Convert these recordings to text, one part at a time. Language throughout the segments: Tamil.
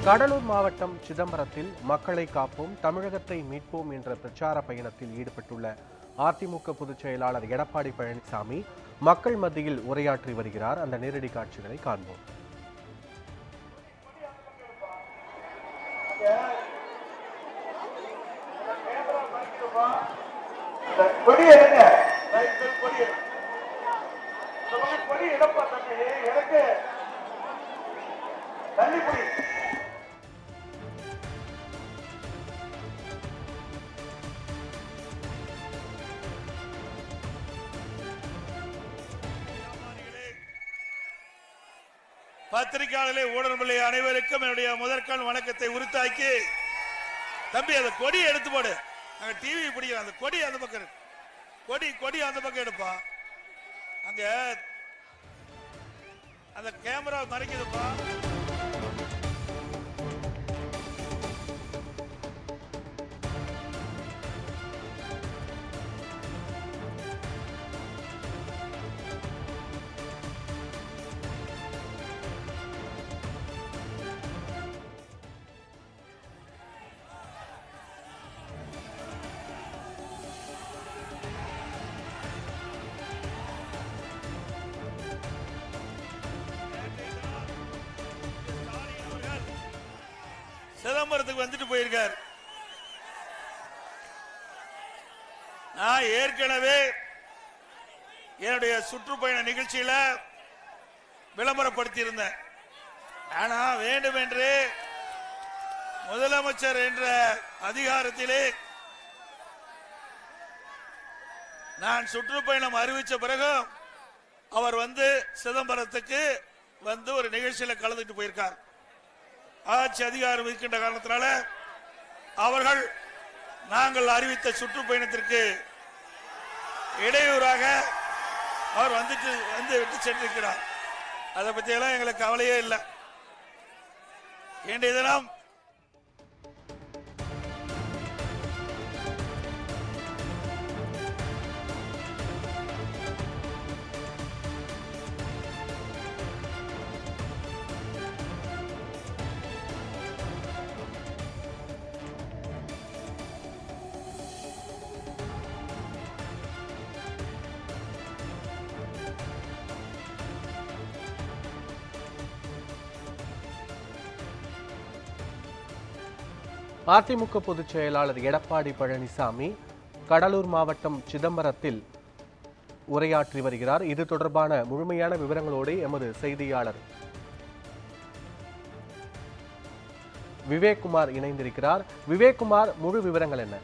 கடலூர் மாவட்டம் சிதம்பரத்தில் மக்களை காப்போம் தமிழகத்தை மீட்போம் என்ற பிரச்சார பயணத்தில் ஈடுபட்டுள்ள அதிமுக பொதுச் செயலாளர் எடப்பாடி பழனிசாமி மக்கள் மத்தியில் உரையாற்றி வருகிறார். அந்த நேரடி காட்சிகளை காண்போம். பத்திரிகையாளர்களே, ஊடகங்களே அனைவருக்கும் என்னுடைய முதற்கால் வணக்கத்தை உரித்தாக்கி, தம்பி அந்த கொடி எடுத்து போடு. அங்க டிவி பிடிக்கிற அந்த கொடி அந்த பக்கம், கொடி அந்த பக்கம் எடுப்பா. அங்க அந்த கேமரா மறைக்குதுப்பா. சிதம்பரத்துக்கு வந்துட்டு போயிருக்கார். நான் ஏற்கனவே என்னுடைய சுற்றுப்பயண நிகழ்ச்சியில விளம்பரப்படுத்தி இருந்தேன். ஆனா வேண்டுமென்று முதலமைச்சர் என்ற அதிகாரத்திலே நான் சுற்றுப்பயணம் அறிவிச்ச பிறகு அவர் வந்து சிதம்பரத்துக்கு வந்து ஒரு நிகழ்ச்சியில கலந்துட்டு போயிருக்கார். ஆட்சி அதிகாரம் இருக்கின்ற காரணத்தினால அவர்கள் நாங்கள் அறிவித்த சுற்றுப்பயணத்திற்கு இடையூறாக அவர் வந்து விட்டு சென்றிருக்கிறார். அதை பத்தி எல்லாம் எங்களுக்கு கவலையே இல்லை. இன்றைய தினம் அதிமுக பொதுச் செயலாளர் எடப்பாடி பழனிசாமி கடலூர் மாவட்டம் சிதம்பரத்தில் உரையாற்றி வருகிறார். இது தொடர்பான முழுமையான விவரங்களோடு எமது செய்தியாளர் விவேக்குமார் இணைந்திருக்கிறார். விவேக்குமார், முழு விவரங்கள் என்ன?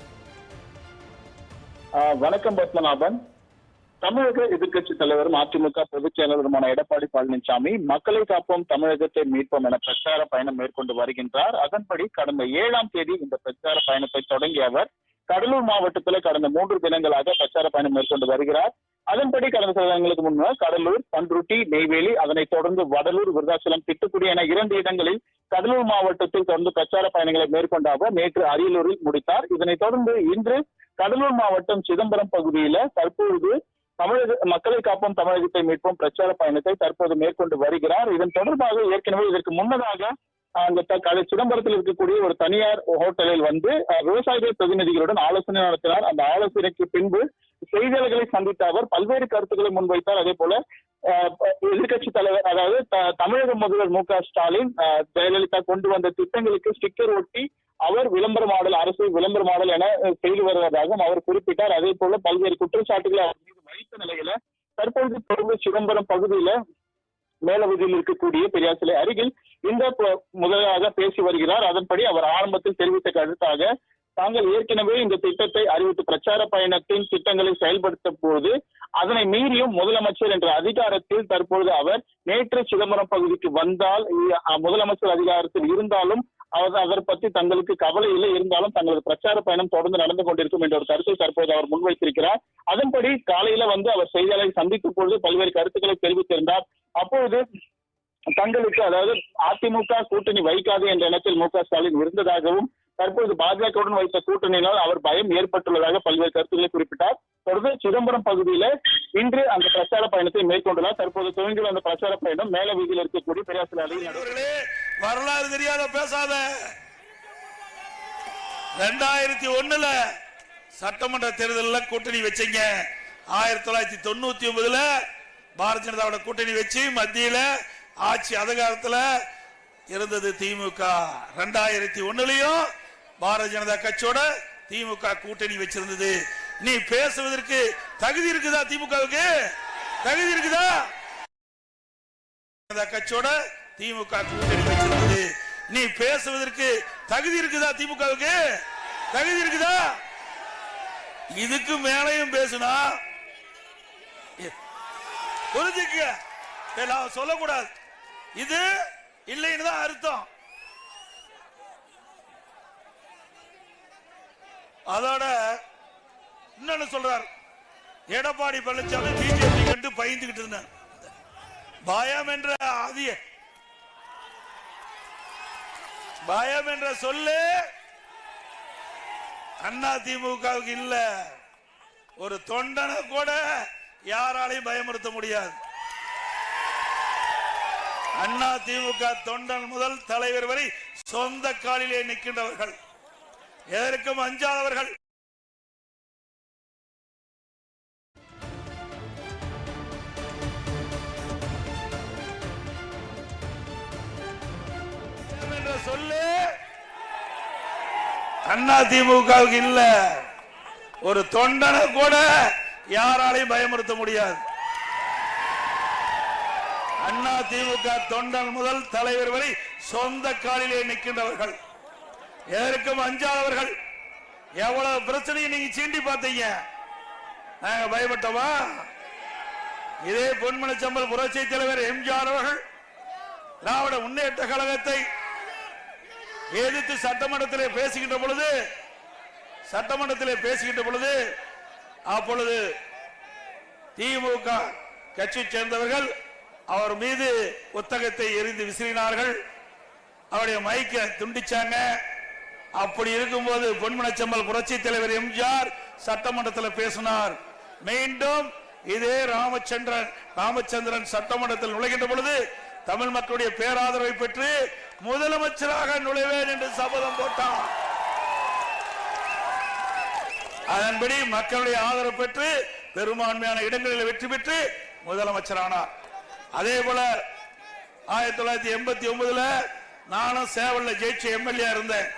வணக்கம் பத்மநாபன். தமிழக எதிர்கட்சி தலைவரும் அதிமுக பொதுச் செயலாளருமான எடப்பாடி பழனிசாமி மக்களை காப்போம் தமிழகத்தை மீட்போம் என பிரச்சார பயணம் மேற்கொண்டு வருகின்றார். அதன்படி கடந்த 7ஆம் தேதி இந்த பிரச்சார பயணத்தை தொடங்கிய அவர் கடலூர் மாவட்டத்தில் கடந்த 3 தினங்களாக பிரச்சார பயணம் மேற்கொண்டு வருகிறார். அதன்படி கடந்த சில தினங்களுக்கு முன்னர் கடலூர், பண்ருட்டி, நெய்வேலி, அதனைத் தொடர்ந்து வடலூர், விருதாச்சலம், திட்டுக்குடி என 2 இடங்களில் கடலூர் மாவட்டத்தில் தொடர்ந்து பிரச்சார பயணங்களை மேற்கொண்ட அவர் நேற்று அரியலூரில் முடித்தார். இதனைத் தொடர்ந்து இன்று கடலூர் மாவட்டம் சிதம்பரம் பகுதியில தற்பொழுது மக்களை காப்போம் தமிழகத்தை மீட்போம் பிரச்சார பயணத்தை தற்போது மேற்கொண்டு வருகிறார். இதன் தொடர்பாக ஏற்கனவே இதற்கு முன்னதாக அந்த சிதம்பரத்தில் இருக்கக்கூடிய ஒரு தனியார் ஹோட்டலில் வந்து விவசாயிகள் பிரதிநிதிகளுடன் ஆலோசனை நடத்தினார். அந்த ஆலோசனைக்கு பின்பு செய்தியாளர்களை சந்தித்த அவர் பல்வேறு கருத்துக்களை முன்வைத்தார். அதே போல எதிர்கட்சி தலைவர், அதாவது தமிழக முதல்வர் மு க ஸ்டாலின், ஜெயலலிதா கொண்டு வந்த திட்டங்களுக்கு ஸ்டிக்கர் ஒட்டி அவர் விளம்பர மாடல், அரசு விளம்பர மாடல் என செய்து வருவதாகவும் அவர் குறிப்பிட்டார். அதே போல பல்வேறு குற்றச்சாட்டுகளை அவர் மீது வைத்த நிலையில தற்பொழுது தொடர்ந்து சிதம்பரம் பகுதியில மேலவதியில் இருக்கக்கூடிய பெரியார் சிலை அருகில் இந்த முதலாக பேசி வருகிறார். அதன்படி அவர் ஆரம்பத்தில் தெரிவித்த கருத்தாக, தாங்கள் ஏற்கனவே இந்த திட்டத்தை அறிவித்து பிரச்சார பயணத்தின் திட்டங்களை செயல்படுத்த போது அதனை மீறியும் முதலமைச்சர் என்ற அதிகாரத்தில் தற்பொழுது அவர் நேற்று சிதம்பரம் பகுதிக்கு வந்தால், முதலமைச்சர் அதிகாரத்தில் இருந்தாலும் அதை பற்றி தங்களுக்கு கவலை இல்லை, இருந்தாலும் தங்களது பிரச்சார பயணம் தொடர்ந்து நடந்து கொண்டிருக்கும் என்ற ஒரு கருத்தை தற்போது அவர் முன்வைத்திருக்கிறார். அதன்படி காலையில வந்து அவர் செய்தியாளரை சந்திக்கும் பொழுது பல்வேறு கருத்துக்களை தெரிவித்திருந்தார். அப்பொழுது தங்களுக்கு, அதாவது அதிமுக கூட்டணி வைக்காது என்ற எண்ணத்தில் மு க ஸ்டாலின் இருந்ததாகவும் தற்போது பாஜகவுடன் வைத்த கூட்டணியினால் அவர் பயம் ஏற்பட்டுள்ளதாக பல்வேறு கருத்துக்களை குறிப்பிட்டார். தொடர்ந்து சிதம்பரம் பகுதியில இன்று அந்த பிரச்சார பயணத்தை மேற்கொண்டுள்ளார். தற்போது துவங்கியுள்ள அந்த பிரச்சார பயணம் மேல வீதியில் இருக்கக்கூடிய பெரியார் சிலை அருகில் வரலாறு தெரியாத பேசாத. 2001 சட்டமன்ற தேர்தலில் கூட்டணி வச்சீங்க. 1999 பாரதிய ஜனதாவோட கூட்டணி வச்சு மத்தியில ஆட்சி அதிகாரத்தில் இருந்தது திமுக. 2001 பாரதிய ஜனதா கட்சியோட திமுக கூட்டணி வச்சிருந்தது. நீ பேசுவதற்கு தகுதி இருக்குதா? திமுகவுக்கு தகுதி இருக்குதா? கட்சியோட திமுக கூட்டணி வச்சிருந்தது. நீ பேசுவதற்கு தகுதி இருக்குதா? திமுகவுக்கு தகுதி இருக்குதா? இதுக்கு மேலையும் பேசுனா புரிஞ்சுக்க, சொல்லக்கூடாது. இது இல்லைன்னு தான் அர்த்தம். அதோட இன்னொன்னு சொல்றார், எடப்பாடி பழனிசாமி பிஜேபி கண்டு பயந்துகிட்டு இருந்தார். பயம் என்ற பயம் என்ற சொல்லு அண்ணா திமுகவுக்கு இல்ல. ஒரு தொண்டனை கூட யாராலையும் பயமுறுத்த முடியாது. அண்ணா திமுக தொண்டன் முதல் தலைவர் வரை சொந்த காலிலே நிற்கின்றவர்கள், எதற்கும் அஞ்சாதவர்கள். சொல்லு அண்ணா திமுகவுக்கு இல்ல. ஒரு தொண்டனை கூட யாராலையும் பயமுறுத்த முடியாது. அண்ணா திமுக தொண்டன் முதல் தலைவர் வரை சொந்த காலிலே நிற்கின்றவர்கள், எதற்கும் அஞ்சாதவர்கள். எவ்வளவு பிரச்சனையை நீங்க சீண்டி பார்த்தீங்க, நாங்க பயப்பட்டவா? இதே பொன்மனச்சம்பல் புரட்சி தலைவர் எம்ஜிஆர் அவர்கள் திராவிட முன்னேற்ற கழகத்தை எதிர்த்து சட்டமன்றத்திலே பேசுகின்ற பொழுது அப்பொழுது திமுக கட்சி சேர்ந்தவர்கள் அவர் மீது புத்தகத்தை எரிந்து விசிறினார்கள், அவருடைய மைக்கை துண்டிச்சாங்க. அப்படி இருக்கும்போது பொன்மனச்சம்பல் புரட்சி தலைவர் எம்ஜிஆர் சட்டமன்றத்தில் பேசினார். மீண்டும் இதே ராமச்சந்திரன் சட்டமன்றத்தில் நுழைகின்ற பொழுது தமிழ் மக்களுடைய பேராதரவை பெற்று முதலமைச்சராக நுழைவேன் என்று சபதம் போட்டார். அதன்படி மக்களுடைய ஆதரவு பெற்று பெரும்பான்மையான இடங்களில் வெற்றி பெற்று முதலமைச்சரானார். அதே போல 1989 நானும் சேவல்ல ஜெயிச்ச எம்எல்ஏ இருந்தேன்.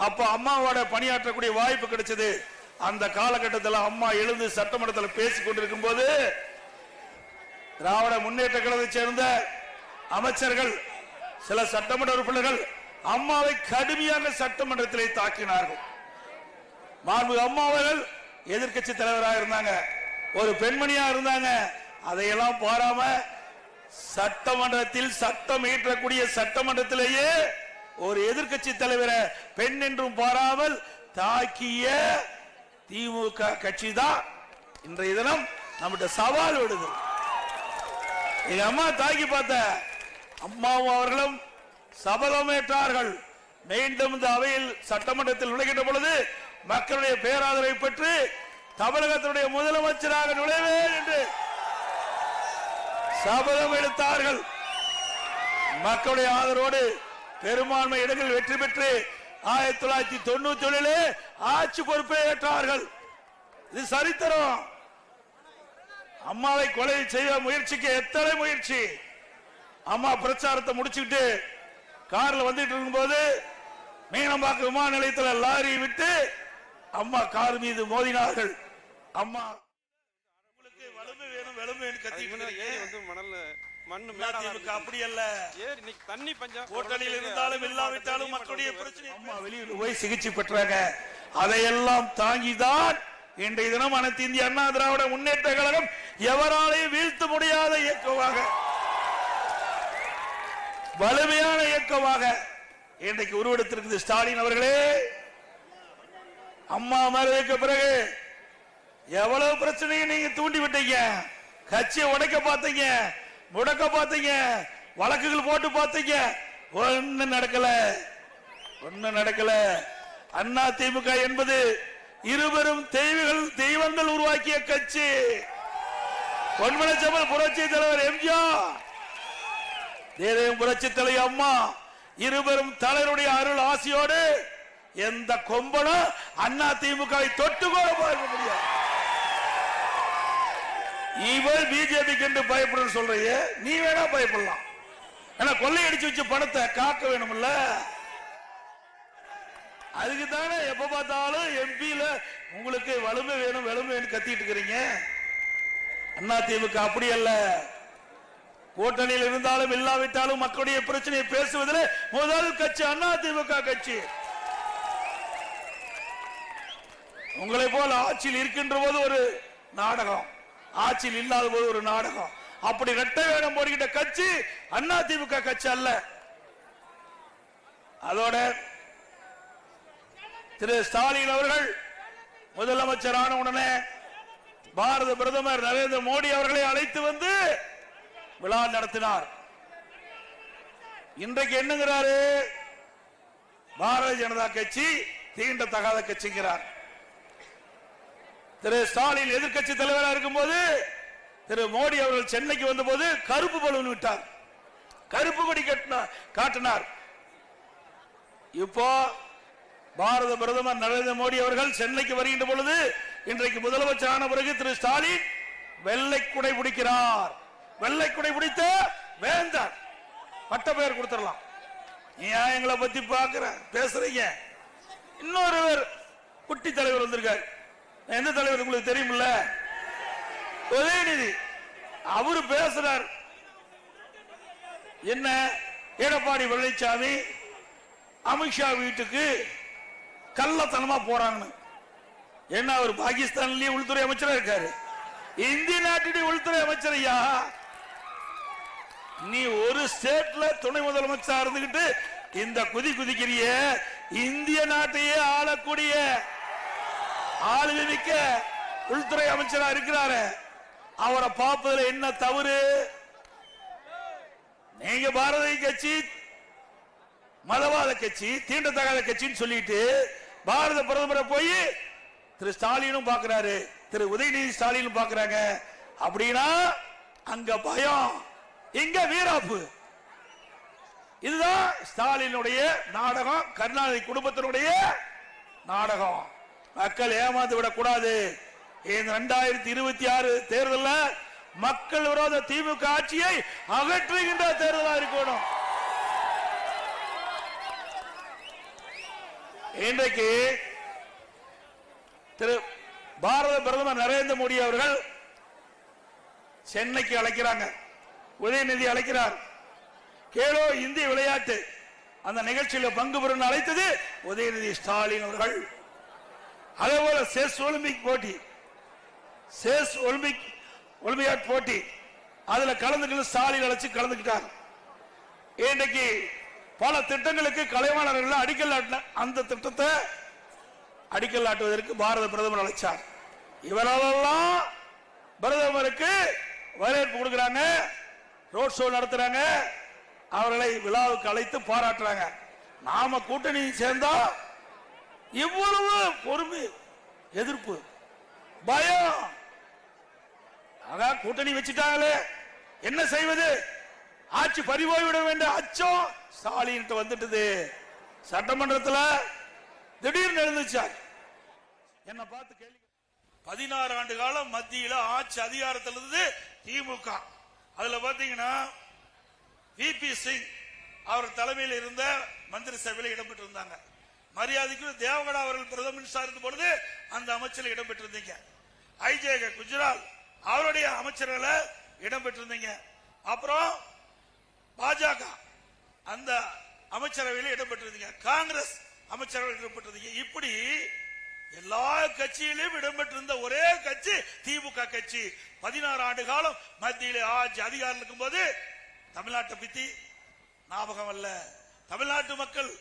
அப்ப அம்மாவோட பணியாற்றக்கூடிய வாய்ப்பு கிடைச்சது. அந்த காலகட்டத்தில் அம்மா எழுந்து சட்டமன்றத்தில் பேசிக் கொண்டிருக்கும் போது திராவிட முன்னேற்ற கழகத்தை சேர்ந்த அமைச்சர்கள், சில சட்டமன்ற உறுப்பினர்கள் அம்மாவை கடுமையாக சட்டமன்றத்திலே தாக்கினார்கள். மாண்புமிகு அம்மா அவர்கள் எதிர்க்கட்சி தலைவராக இருந்தாங்க, ஒரு பெண்மணியா இருந்தாங்க. அதையெல்லாம் பாராம சட்டமன்றத்தில் சட்டம் இயற்றக்கூடிய சட்டமன்றத்திலேயே ஒரு எதிர்க்கட்சி தலைவரை பெண் என்றும் பாராமல் தாக்கிய திமுக கட்சி தான் இன்றைய தினம் நம்மகிட்ட சவால் விடுது. எங்க அம்மா தாக்கி பார்த்த அம்மாவும் அவர்களும் சபதமேற்றார்கள். மீண்டும் இந்த அவையில் சட்டமன்றத்தில் நுழைகின்ற பொழுது மக்களுடைய பேராதரவை பெற்று தமிழகத்தினுடைய முதலமைச்சராக நுழைவேன் என்று சபதம் எடுத்தார்கள். மக்களுடைய ஆதரவோடு பெரும்பான்மை இடங்களில் வெற்றி பெற்று 1991 ஆட்சி பொறுப்பை ஏற்றார்கள். இது சரித்திரம். அம்மாவை கொலை செய்ய முயற்சிக்க எத்தனை முயற்சி. அம்மா பிரச்சாரத்தை முடிச்சுக்கிட்டு கார்ல வந்துட்டு இருக்கும்போது மீனம்பாக்கம் விமான நிலையத்தில் லாரி விட்டு அம்மா கார் மீது மோதினார்கள். அம்மா உங்களுக்கு வலுமை வேணும் வலுமை வேணும் கத்திட்டு மணல் மண்ணு அப்படி அல்ல. தண்ணி பஞ்சம் ஹோட்டலில் இருந்தாலும் இல்லாவிட்டாலும் மக்களுடைய பிரச்சனை. அம்மா வெளியூர் போய் சிகிச்சை பெற்றாங்க. அதையெல்லாம் தாங்கிதான் இன்றைய தினம் அனைத்து இந்திய அண்ணா திராவிட முன்னேற்ற கழகம் எவராலையும் வீழ்த்த முடியாத இயக்கமாக, வலிமையான இயக்கமாக இன்றைக்கு உருவெடுத்திருக்கிறது. ஸ்டாலின் அவர்களே, அம்மா மறைவுக்கு பிறகு எவ்வளவு பிரச்சனையை நீங்க தூண்டி விட்டீங்க. கட்சியை உடைக்க பார்த்தீங்க, முடக்க பார்த்தீங்க, வழக்குகள் போட்டு பார்த்தீங்க. ஒண்ணு நடக்கல. அண்ணா திமுக என்பது இருவரும் தெய்வங்கள் உருவாக்கிய கட்சி. பொன்மனச்சம்பல் புரட்சி தலைவர் எம்ஜிஆர், புரட்சி தலைவர் அம்மா இருவரும் தலைவருடைய அருள் ஆசியோடு எந்த கொம்பனும் அண்ணா திமுகவை தொட்டு கூட பார்க்க முடியாது. இவர் பிஜேபிக்கு என்று பயப்படும் சொல்றீங்க, நீ வேணா பயப்படலாம். ஏன்னா கொள்ளையடிச்சு வச்ச பணத்தை காக்க வேணும்ல, அதுக்கு தானே எப்ப பார்த்தாலும் எம்பியில உங்களுக்கு வலிமை வேணும் வலிமை வேணும் கத்திட்டு இருக்கிறீங்க. அண்ணா திமுக அப்படி அல்ல. கூட்டணியில் இருந்தாலும் இல்லாவிட்டாலும் மக்களுடைய பிரச்சனையை பேசுவதில் முதல் கட்சி அண்ணா திமுக கட்சி. உங்களை போல ஆட்சியில் இருக்கின்ற போது ஒரு நாடகம், ஆட்சியில் இல்லாத போது ஒரு நாடகம். அப்படி ரெட்டை வேடம் போடுகின்ற கட்சி அண்ணா திமுக கட்சி அல்ல. அதோட திரு ஸ்டாலின் அவர்கள் முதலமைச்சர் ஆன உடனே பாரத பிரதமர் நரேந்திர மோடி அவர்களை அழைத்து வந்து விழா நடத்தினார். இன்றைக்கு என்னங்கிறாரு? பாரதிய ஜனதா கட்சி தீண்டத்தகாத கட்சிங்கிறார். திரு ஸ்டாலின் எதிர்கட்சி தலைவராக இருக்கும் போது திரு மோடி அவர்கள் சென்னைக்கு வந்த போது கருப்பு பலூன் விட்டார், கருப்பு கொடி காட்டினார். இப்போ பாரத பிரதமர் நரேந்திர மோடி அவர்கள் சென்னைக்கு வருகின்ற பொழுது இன்றைக்கு முதலமைச்சர் ஆன பிறகு திரு ஸ்டாலின் வெள்ளை குடை பிடிக்கிறார். வெள்ளை குடை பிடித்த வேந்தர் பட்ட பெயர் கொடுத்துடலாம். ஏன் எங்களை பத்தி பாக்குற பேசுறீங்க? இன்னொருவர் குட்டி தலைவர் வந்திருக்காரு. எந்த தலைவர் உங்களுக்கு தெரியுமில்ல? உதயநிதி. அவரு பேசுறார் என்ன, எடப்பாடி பழனிசாமி அமித்ஷா வீட்டுக்கு கள்ளத்தனமா போறாங்க. என்ன, அவர் பாகிஸ்தான்லயே உள்துறை அமைச்சரா இருக்காரு, இந்திய நாட்டுடைய உள்துறை அமைச்சர். ஐயா, நீ ஒரு ஸ்டேட்ல துணை முதலமைச்சர் இருந்துகிட்டு இந்த குதிக்கிறிய, இந்திய நாட்டையே ஆளக்கூடிய ஆளுமை மிக்க உள்துறை அமைச்சரா இருக்கிறாரு. அவரை பார்ப்பதில் என்ன தவறு? நீங்க பாரதிய கட்சி மதவாத கட்சி, தீண்டத்தகாத கட்சின்னு சொல்லிட்டு பாரத பிரதமரை போய் திரு ஸ்டாலினும் பாக்குறாரு, திரு உதயநிதி ஸ்டாலினும் பாக்குறாங்க. அப்படின்னா அங்க பயம், இங்க வீராப்பு. இதுதான் ஸ்டாலினுடைய நாடகம், கருணாநிதி குடும்பத்தினுடைய நாடகம். மக்கள் ஏமாந்து விடக்கூடாது. இந்த 2026 தேர்தலில் மக்கள் விரோத திமுக ஆட்சியை அகற்றுகின்ற தேர்தலாக இருக்கணும். இன்றைக்கு திரு பாரத பிரதமர் நரேந்திர மோடி அவர்கள் சென்னைக்கு அழைக்கிறாங்க, உதயநிதி அழைக்கிறார். கேலோ இந்திய விளையாட்டு அந்த நிகழ்ச்சியில் பங்கு பெறும் அழைத்தது உதயநிதி ஸ்டாலின் அவர்கள். அதே போல செஸ் ஒலிம்பிக் போட்டி, செஸ் ஒலிம்பியாட் போட்டி, அதுல கலந்துக்கிட்டு ஸ்டாலின் அழைச்சு கலந்துக்கிட்டார். இன்றைக்கு பல திட்டங்களுக்கு கலைவாணர்கள் அடிக்கல் நாட்டின அந்த திட்டத்தை அடிக்கல் நாட்டுவதற்கு பாரத பிரதமர் அழைச்சார். இவரெல்லாம் பிரதமருக்கு வரவேற்பு கொடுக்கிறாங்க, ரோட் ஷோ நடத்துறாங்க, அவர்களை விழாவுக்கு அழைத்து பாராட்டுறாங்க. நாம கூட்டணி சேர்ந்தா இவ்வளவு பொறுமை, எதிர்ப்பு, பயம். கூட்டணி வச்சுட்டாங்களே என்ன செய்வது? ஆட்சி பறிபோய்விட வேண்டிய அச்சம் ஸ்டாலின் வந்துட்டது. சட்டமன்றத்தில் திடீர்னு எழுந்துச்சார். என்ன பார்த்து கேள்வி. 16 ஆண்டு காலம் மத்தியில் ஆட்சி அதிகாரத்தில் இருந்தது திமுக. அதுல பாத்தீங்கன்னா விபி சிங் அவர் தலைமையில் இருந்த மந்திரி சபையில் இடம்பெற்றிருந்தாங்க. மரியாதைக்கு தேவகடா அவர்கள் பிரதம மினிஸ்டர் இருந்த பொழுது அந்த அமைச்சரில் இடம்பெற்றிருந்தீங்க. ஐஜேக குஜரால் அவருடைய அமைச்சர்களை இடம்பெற்றிருந்தீங்க. அப்புறம் பாஜக அந்த அமைச்சரவையில் இடம்பெற்றிருந்தீங்க, காங்கிரஸ் அமைச்சரவையில் இடம்பெற்றிருந்தீங்க. இப்படி எல்லா கட்சியிலும் இடம்பெற்றிருந்த ஒரே கட்சி திமுக கட்சி. 16 ஆண்டு காலம் மத்தியிலே ஆட்சி அதிகாரம் இருக்கும் போது தமிழ்நாட்டை பத்தி ஞாபகம் அல்ல. தமிழ்நாட்டு மக்கள்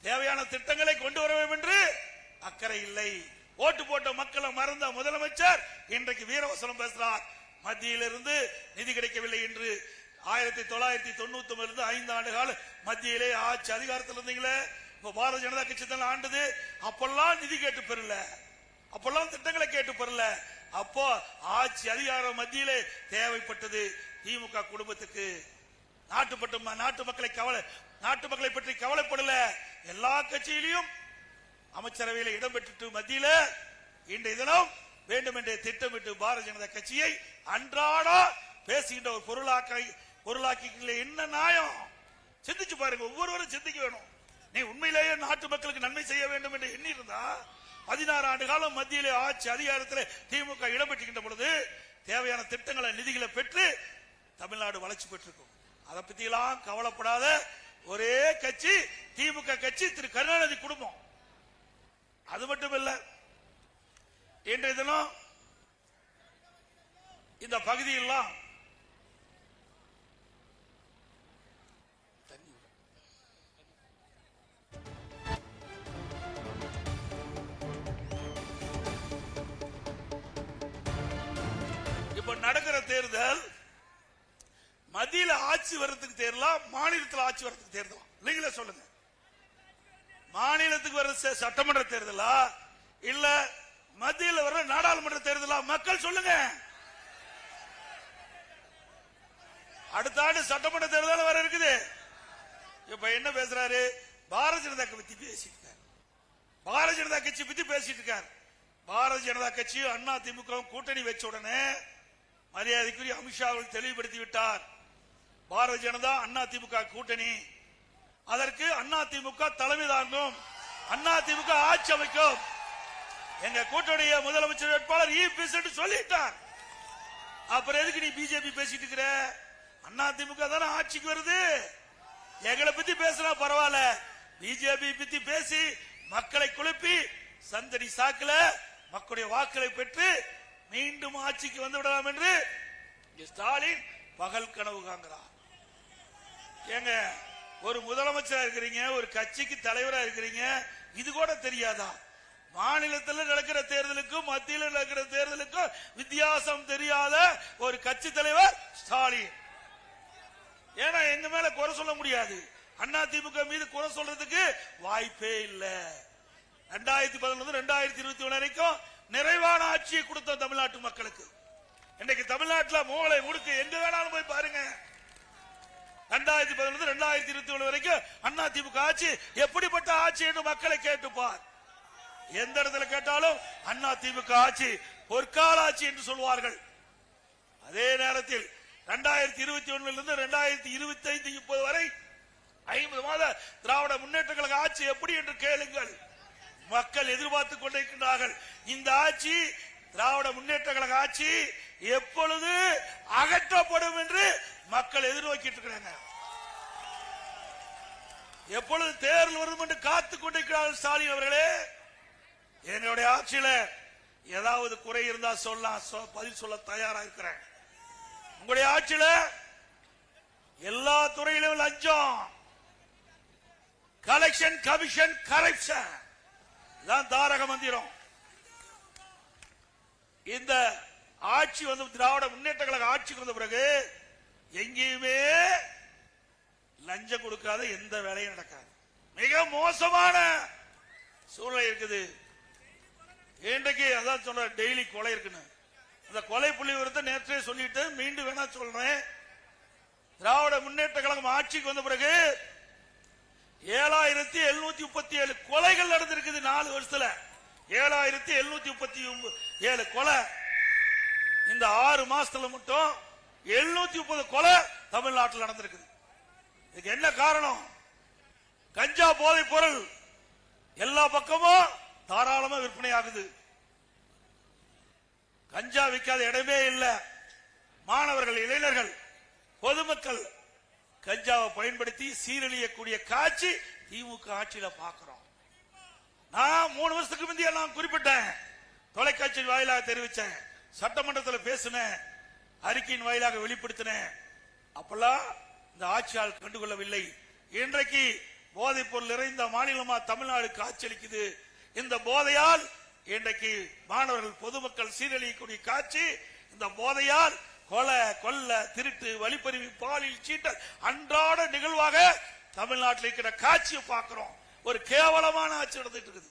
தேவையான திட்டங்களை கொண்டு வர வேண்டும் என்று அக்கறை இல்லை. ஓட்டு போட்ட மக்களை மறந்த முதலமைச்சர் இன்றைக்கு வீரவசனம் பேசுறார். மத்தியிலிருந்து நிதி கிடைக்கவில்லை என்று 1999 இருந்து 5 ஆண்டு கால மத்தியிலே ஆட்சி அதிகாரத்தில் இருந்தீங்களே. இப்ப பாரதிய ஜனதா கட்சி தான் ஆண்டது. அப்பெல்லாம் நிதி கேட்டு பெறல, அப்பெல்லாம் திட்டங்களை கேட்டு பெறல. அப்போ ஆட்சி அதிகாரம் மத்தியிலே தேவைப்பட்டது திமுக குடும்பத்துக்கு. நாட்டு மக்களை நாட்டு மக்களை பற்றி கவலைப்படல. எல்லா கட்சியிலையும் அமைச்சரவையில் இடம்பெற்று மத்தியில இன்றைய தினம் வேண்டும் என்று திட்டமிட்டு பாரதிய ஜனதா கட்சியை அன்றாட பேசுகின்ற ஒரு பொருளாக்கி என்ன நியாயம்? சிந்திச்சு பாருங்க, ஒவ்வொருவரும் சிந்திக்க வேணும். நீ உண்மையிலேயே நாட்டு மக்களுக்கு நன்மை செய்ய வேண்டும் என்று எண்ணி இருந்தா 16 ஆண்டு காலம் மத்தியிலே ஆட்சி அதிகாரத்தில் திமுக இடம்பெற்றுகின்ற பொழுது தேவையான திட்டங்களை நிதிகளை பெற்று தமிழ்நாடு வளர்ச்சி பெற்றிருக்கும். அதை பத்தி எல்லாம் கவலைப்படாத ஒரே கட்சி திமுக கட்சி, திரு கருணாநிதி குடும்பம். அது மட்டும் இல்ல, இன்றைய தினம் இந்த பகுதியெல்லாம் இப்ப நடக்கிற தேர்தல் மத்தியில ஆட்சி வர்றதுக்கு தேர்தலாம், மாநிலத்தில் ஆட்சி வர்றதுக்கு தேர்தலாம்? நீங்களே சொல்லுங்க. மாநிலத்துக்கு வர்ற சட்டமன்ற தேர்தலா இல்ல மத்தியில் வர்ற நாடாளுமன்ற தேர்தலா? மக்கள் சொல்லுங்க. அடுத்த ஆண்டு சட்டமன்ற தேர்தல் வர இருக்குது. இப்ப என்ன பேசுறாரு? பாரதிய ஜனதா பத்தி பேசிட்டு இருக்காரு. பாரதிய ஜனதா கட்சி பத்தி பேசிட்டு இருக்காரு. பாரதிய ஜனதா கட்சி அண்ணா திமுக கூட்டணி வச்ச உடனே மரியாதைக்குரிய அமித்ஷா அவர்கள் தெளிவுபடுத்தி விட்டார். பாரதிய ஜனதா அண்ணா திமுக கூட்டணி, அதற்கு அண்ணா திமுக தலைமை தாங்கும், அண்ணா திமுக ஆட்சி அமைக்கும். எங்க கூட்டணிய முதலமைச்சர் வேட்பாளர் இபிஎஸ் சொல்லிட்டார். அப்புறம் எதுக்கு நீ பிஜேபி பேசிட்டு இருக்கிற? அண்ணா திமுக தானே ஆட்சிக்கு வருது. எங்களை பத்தி பேசினா பரவாயில்ல, பிஜேபி பத்தி பேசி மக்களை குழப்பி சந்தடி சாக்குல மக்களுடைய வாக்களை பெற்று மீண்டும் ஆட்சிக்கு வந்து விடலாம் என்று ஸ்டாலின் பகல் கனவு காண்கிறார். ஏங்க, ஒரு முதலமைச்சரா இருக்கிறீங்க, ஒரு கட்சிக்கு தலைவரா இருக்கிறீங்க, இது கூட தெரியாதா? மாநிலத்தில் நடக்கிற தேர்தலுக்கும் மத்தியில் நடக்கிற தேர்தலுக்கும் வித்தியாசம் தெரியாத ஒரு கட்சி தலைவர் ஸ்டாலின். ஏன்னா எங்க மேல குறை சொல்ல முடியாது, அண்ணா திமுக மீது குறை சொல்றதுக்கு வாய்ப்பே இல்லை. 2011 2021 வரைக்கும் நிறைவான ஆட்சியை கொடுத்த தமிழ்நாட்டு மக்களுக்கு. இன்னைக்கு தமிழ்நாட்டில் மூளை முடுக்கு எங்க வேணாலும் போய் பாருங்க. 2011 2021 வரைக்கும் அண்ணா திமுக ஆட்சி எப்படிப்பட்ட ஆட்சி என்று மக்களை கேட்டுப்பார். எந்த இடத்துல கேட்டாலும் அண்ணா திமுக ஆட்சி பொற்கால ஆட்சி என்று சொல்வார்கள். அதே நேரத்தில் 2021 2025 30 வரை 50 மாத திராவிட முன்னேற்ற கழக ஆட்சி எப்படி என்று கேளுங்கள். மக்கள் எதிர்பார்த்துக் கொண்டிருக்கின்றார்கள். இந்த ஆட்சி திராவிட முன்னேற்ற கழக ஆட்சி எப்பொழுது அகற்றப்படும் என்று மக்கள் எதிர்நோக்கிட்டு இருக்கிறாங்க. எப்பொழுது தேர்தல் வரும் என்று காத்துக் கொண்டிருக்கிறார்கள். ஸ்டாலின் அவர்களே, என்னுடைய ஆட்சியில ஏதாவது குறை இருந்தா சொல்லலாம், பதில் சொல்ல தயாரா இருக்கிறேன். உங்களுடைய ஆட்சியில எல்லா துறையிலும் லஞ்சம், கலெக்ஷன், கமிஷன், கரப்ஷன் தான் தாரக மந்திரம். இந்த ஆட்சி வந்து திராவிட முன்னேற்ற கழக ஆட்சிக்கு வந்த பிறகு எங்கேயுமே லஞ்சம் கொடுக்காத எந்த வேலையும் நடக்காது. மிக மோசமான சூழ்நிலை இருக்குது. இன்றைக்கு அதான் சொல்ற, டெய்லி கொலை இருக்குன்னு. அந்த கொலை புள்ளி விவரத்தை நேற்றே சொல்லிட்டு மீண்டும் வேணா சொல்றேன். திராவிட முன்னேற்ற கழகம் ஆட்சிக்கு வந்த பிறகு 7737 கொலைகள் நடந்திருக்குது. 4 வருஷத்துல 7737 கொலை. இந்த 6 மாசத்துல மட்டும் 730 கொலை தமிழ்நாட்டில் நடந்திருக்குது. இதுக்கு என்ன காரணம்? கஞ்சா போதை பொருள் எல்லா பக்கமும் தாராளமா விற்பனை ஆகுது. கஞ்சா விற்காத இடமே இல்லை. மாணவர்கள், இளைஞர்கள், பொதுமக்கள் கஞ்சாவை பயன்படுத்தி சீரழியக்கூடிய காட்சி திமுக ஆட்சியில பார்க்கிறோம். நான் 3 வருஷத்துக்கு முந்தைய நான் குறிப்பிட்டேன், தொலைக்காட்சி வாயிலாக தெரிவிச்சேன், சட்டமன்றத்தில் பேசினேன், அறிக்கையின் வாயிலாக வெளிப்படுத்தினேன். அப்பெல்லாம் இந்த ஆட்சியால் கண்டுகொள்ளவில்லை. இன்றைக்கு போதைப் பொருள் நிறைந்த மாநிலமா தமிழ்நாடு காட்சியளிக்குது. இந்த போதையால் இன்றைக்கு மாணவர்கள், பொதுமக்கள் சீரழியக்கூடிய காட்சி. இந்த போதையால் கொலை, கொள்ள, திருட்டு, வழிப்பறிவு, பாலியல் சீட்டல் அன்றாட நிகழ்வாக தமிழ்நாட்டில் இருக்கிற காட்சியை பார்க்கிறோம். ஒரு கேவலமான ஆட்சி நடந்துட்டு இருக்குது.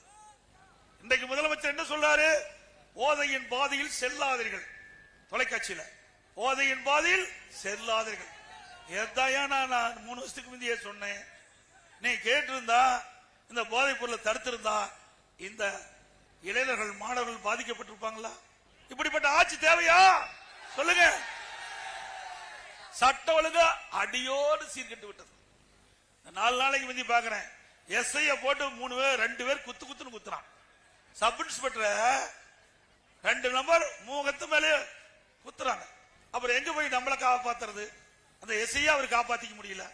இன்றைக்கு முதலமைச்சர் என்ன சொல்றாரு? போதையின் பாதையில் செல்லாதீர்கள். தொலைக்காட்சியில போதையின் பாதையில் செல்லாதீர்கள். நான் 3 வருஷத்துக்கு முந்தைய சொன்னேன். நீ கேட்டிருந்தா, இந்த போதைப் பொருளை தடுத்திருந்தா இந்த இளைஞர்கள் மாணவர்கள் பாதிக்கப்பட்டிருப்பாங்களா? இப்படிப்பட்ட ஆட்சி தேவையா சொல்லுங்க? சட்ட ஒழுங்கா அடியோடு சீர்கெட்டு விட்டது. 4 நாளைக்கு முந்தி பாக்குறேன், எஸ்ஐ போட்டு 3 பேர் 2 பேர் குத்துன்னு குத்துறான். சப் இன்ஸ்பெக்டர் 2 நம்பர் முகத்து மேலே குத்துறாங்க. அப்புறம் எங்க போய் நம்மளை காப்பாத்துறது? அந்த எஸ்ஐ அவர் காப்பாத்திக்க முடியல.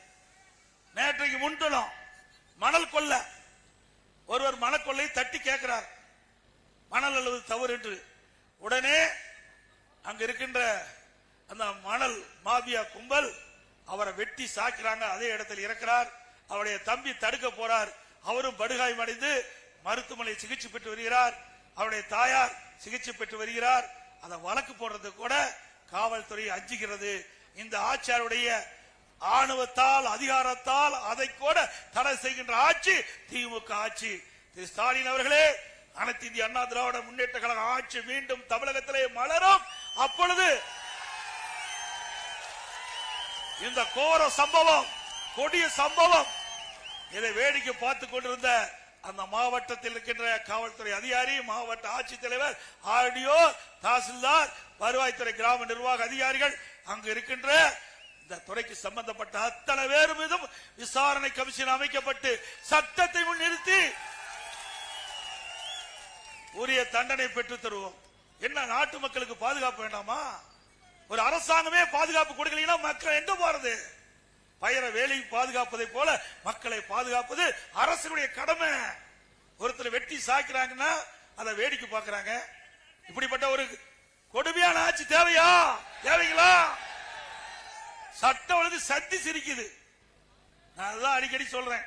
நேற்றைக்கு முன்தினம் மணல் கொள்ள ஒருவர் மணக்கொள்ளையை தட்டி கேட்கிறார், மணல் அல்லது தவறு என்று. உடனே அங்க இருக்கின்ற அந்த மணல் மாபியா கும்பல் அவரை வெட்டி சாக்கிறாங்க. அதே இடத்தில் இறக்கிறார். அவருடைய தம்பி தடுக்க போறார். அவரும் படுகாயமடைந்து மருத்துவமனையில் சிகிச்சை பெற்று வருகிறார். அவருடைய தாயார் சிகிச்சை பெற்று வருகிறார். அதை வழக்கு போடுறதுக்கு கூட காவல்துறை அஞ்சுகிறது. இந்த ஆட்சியாருடைய ஆணவத்தால் அதிகாரத்தால் அதை கூட தடை செய்கின்ற ஆட்சி திமுக ஆட்சி. திரு ஸ்டாலின் அவர்களே, அனைத்து இந்திய அண்ணா திராவிட முன்னேற்ற கழக ஆட்சி மீண்டும் தமிழகத்திலே மலரும். அப்பொழுது இந்த கோர சம்பவம், கொடிய சம்பவம், இதை வேடிக்கை பார்த்துக் கொண்டிருந்த அந்த மாவட்டத்தில் இருக்கின்ற காவல்துறை அதிகாரி, மாவட்ட ஆட்சித்தலைவர், ஆர்டிஓ, தாசில்தார், வருவாய்த்துறை கிராம நிர்வாக அதிகாரிகள், அங்கு இருக்கின்ற இந்த துறைக்கு சம்பந்தப்பட்ட அத்தனை பேர் மீதும் விசாரணை கமிஷன் அமைக்கப்பட்டு சட்டத்தை முன்னிறுத்தி உரிய தண்டனை பெற்று தருவோம். என்ன நாட்டு மக்களுக்கு பாதுகாப்பு வேண்டாமா? ஒரு அரசாங்கமே பாதுகாப்பு கொடுக்கலீங்கன்னா மக்கள் எங்க போறது? பயிர வேலை பாதுகாப்பதை போல மக்களை பாதுகாப்பது அரசுடைய கடமை. ஒருத்தர் வெட்டி சாக்கிறாங்கன்னா அதை வேடிக்கை பார்க்கிறாங்க. இப்படிப்பட்ட ஒரு கொடுமையான ஆட்சி தேவையா? தேவைங்களா? சட்ட ஒழுங்கு சத்தி சிரிக்குது. நான் அதான் அடிக்கடி சொல்றேன்.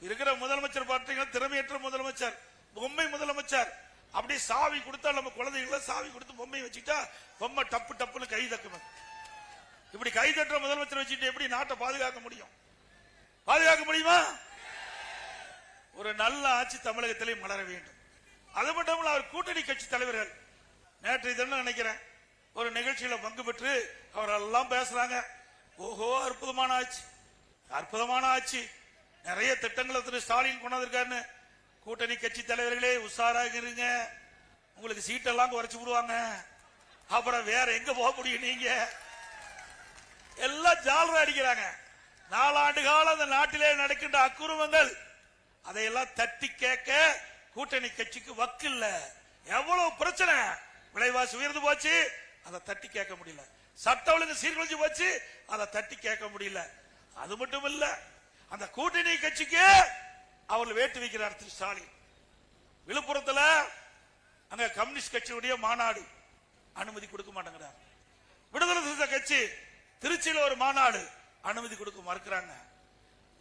இருக்கிற முதலமைச்சர் பார்த்தீங்கன்னா திறமையற்ற முதலமைச்சர், பொம்மை முதலமைச்சர். அப்படி சாவி கொடுத்தா நம்ம குழந்தைகளை சாவி கொடுத்து பொம்மையை வச்சுட்டா பொம்மை டப்பு டப்புன்னு கை தக்கும். இப்படி கை தட்டுற முதலமைச்சர் வச்சுட்டு எப்படி நாட்டை பாதுகாக்க முடியும்? பாதுகாக்க முடியுமா? ஒரு நல்ல ஆட்சி தமிழகத்திலே மலர வேண்டும். அது மட்டும் இல்ல, அவர் கூட்டணி கட்சி தலைவர்கள் நேற்று தினம் நினைக்கிறேன் ஒரு நிகழ்ச்சியில பங்கு பெற்று அவரெல்லாம் பேசுறாங்க. ஓஹோ, அற்புதமான ஆட்சி, அற்புதமான ஆட்சி, நிறைய திட்டங்களை திரு ஸ்டாலின் கொண்டாந்துருக்காருன்னு. கூட்டணி கட்சி தலைவர்களே உஷாராக இருங்க, உங்களுக்கு சீட்டெல்லாம் குறைச்சு விடுவாங்க. அப்புறம் வேற எங்க போக முடியும்? நீங்க எல்லாம் ஜாலரா அடிக்கிறாங்க. 4 ஆண்டு காலம் அந்த நாட்டிலே நடக்கின்ற அக்குறுமங்கள் அதையெல்லாம் தட்டி கேட்க கூட்டணி கட்சிக்கு வக்கு இல்ல. எவ்வளவு பிரச்சனை, விலைவாசி உயர்ந்து போச்சு, அதை தட்டி கேட்க முடியல. சட்ட ஒழுங்கு சீர்குலைஞ்சு போச்சு, அதை தட்டி கேட்க முடியல. அது மட்டும் இல்ல, அந்த கூட்டணி கட்சிக்கு அவர்கள் வேட்டு வைக்கிறார் திரு ஸ்டாலின். விழுப்புரத்தில் அங்க கம்யூனிஸ்ட் கட்சியுடைய மாநாடு, அனுமதி கொடுக்க மாட்டேங்கிறார். விடுதலை சிறுத்தை கட்சி திருச்சியில் ஒரு மாநாடு, அனுமதி கொடுக்க மறுக்கிறாங்க.